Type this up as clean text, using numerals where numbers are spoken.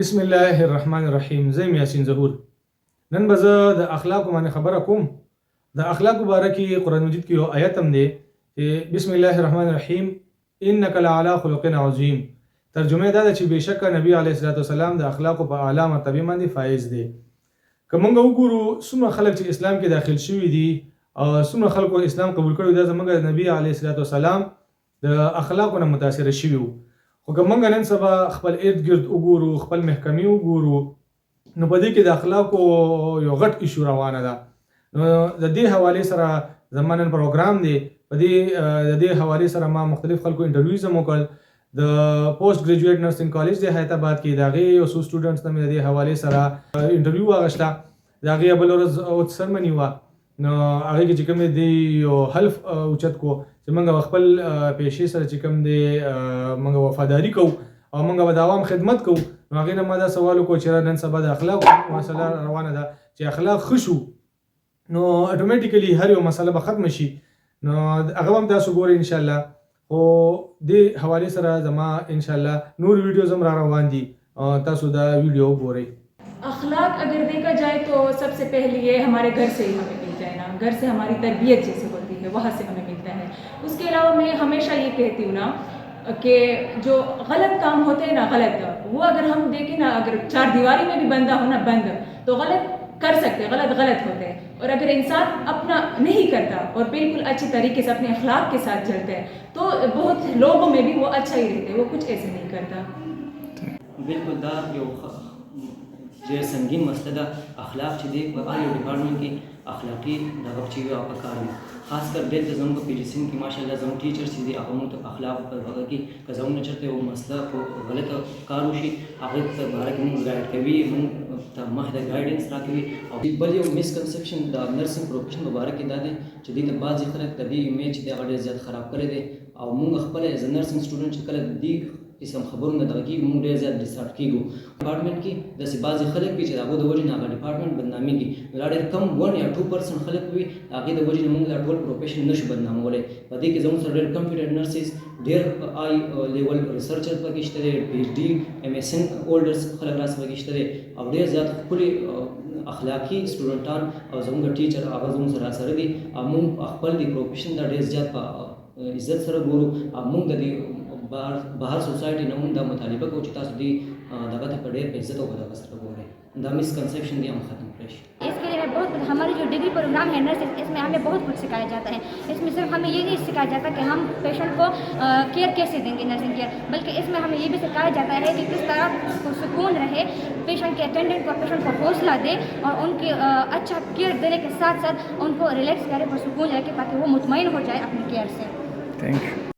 بسم الله الرحمن الرحیم. زیم یاسین ظهور. نن به زه د اخلاقو باندې خبره کوم. د اخلاقو باره کې قرآن مجید کې یو آیت هم دی چې بسم الله الرحمن الرحیم انک لعلی خلق عظیم. ترجمه دا ده چې بېشکه نبی علیه الصلاۃ والسلام د اخلاقو په اعلی مرتبه باندې فایز دی. که موږ وګورو څومره خلک چې اسلام کې داخل شوي دي او څومره خلکو اسلام قبول کړی دا زموږ د نبی علیه الصلاۃ والسلام د اخلاقو نه متاثره شوي وو. خو که موږ نن سبا خپل ارد گرد وګورو، خپل محکمې وګورو، نو په دې کې د اخلاقو یو غټ ایشو روانه ده. نو د دې حوالې سره زما نن پروګرام دی. د دې حوالې سره ما مختلف خلکو انټرویوز هم وکړل. د پوسټ ګریجویټ نرسنګ کالج د حیات آباد کې د هغې یو څو سټوډنټس نه مې د دې حوالې سره انټرویو واخیسته. د هغې بله ورځ سرمني وه، نو هغې کې چې کوم دی یو حلف اوچت کو چې موږ خپل پیشې سره چې کوم دی موږ وفاداري کوو او موږ به د عوام خدمت کوو. نو هغې نه ما دا سوال وکړو چې نن سبا د اخلاقو مسله روانه ده چې اخلاق ښه شو نو اټومیټیکلي هر یو مسله به ختمه شي. نو هغه هم تاسو ګورئ انشاءالله. خو دې حوالې سره زما انشاءالله نور ویډیوز هم را روان دي، تاسو دا ویډیو وګورئ. अखलाक अगर देखा जाए तो सबसे पहले ये हमारे घर से ही हमें मिलता है ना, घर से हमारी तरबियत जैसे होती है वहाँ से हमें मिलता है. उसके अलावा मैं हमेशा ये कहती हूँ ना कि जो गलत काम होते हैं ना, गलत वो अगर हम देखें ना, अगर चार दीवारी में भी बंदा हो ना बंद, तो गलत कर सकते हैं, गलत गलत होते हैं. और अगर इंसान अपना नहीं करता और बिल्कुल अच्छे तरीके से अपने अखलाक के साथ चलता है तो बहुत लोगों में भी वो अच्छा ही रहते हैं, वो कुछ ऐसे नहीं करता. बिल्कुल دا یو ډېر سنګین مسله ده. اخلاق چې دی په هر یو ډپارټمنټ کې اخلاقي دغه چې وي پکار وي. خاص کر دلته زموږ په پیجسین کې ماشاءالله زموږ ټیچرس چې دي هغه موږ ته اخلاق په هغه کې که زموږ نه چېرته یو مسله په غلطه کار وشي هغې په باره کې موږ ګایډ کوي، موږ ته مخې ته ګایډنس راکوي. او بل یو مسکنسپشن د نرسنګ پروفیشن په باره کې دا دی چې دې ته بعضې خلک د دې امیج چې دی هغه ډېر زیات خراب کړی دی. او موږ خپله ایز ا نرسنګ سټوډنټ چې کله دې قسم خبرونه دغه کېږي موږ ډېر زیات ډسټارټ کېږو. ډپارټمنټ کې داسې بعضې خلک وي چې د هغو د وجې نه هغه ډپارټمنټ بدنامېږي. دا ډېر کم 1 یا 2% خلک وي د هغې د وجې نه موږ دا ټول پروفیشن نشو بدنامولی. په دې کې زموږ سره ډېر کمپیوټر نرسز، ډېر آی لیول ریسرچر پکې شته دی، پی ایچ ډي ایم ایس ان هولډرز خلک راس پکې شته دی او ډېر زیات ښکلي اخلاقي سټوډنټان او زموږ ټیچر هغه زموږ سره راسره دي. او موږ خپل د پروفیشن دا ډېر زیات په عزت سره ګورو. او موږ د دې بهر سوسایټي نه موږ دا مطالبه کوو چې تاسو دې دغه ته په ډېر په عزت او په دغه سره ګورئ، دا مسکنسپشن دی هم ختم کړی شي. इसके लिए मैं बहुत हमारी जो डिग्री प्रोग्राम है नर्सिंग, इसमें हमें बहुत कुछ सिखाया जाता है. इसमें सिर्फ हमें ये नहीं सिखाया जाता कि हम पेशेंट को केयर कैसे देंगे, नर्सिंग केयर, बल्कि इसमें हमें ये भी सिखाया जाता है कि किस तरह उसको सुकून रहे, पेशेंट के अटेंडेंट को पेशेंट को हौसला दे और उनकी अच्छा केयर देने के साथ साथ उनको रिलैक्स करे, पर सुकून रखे ताकि वो मुतमईन हो जाए अपनी केयर से. Thank you.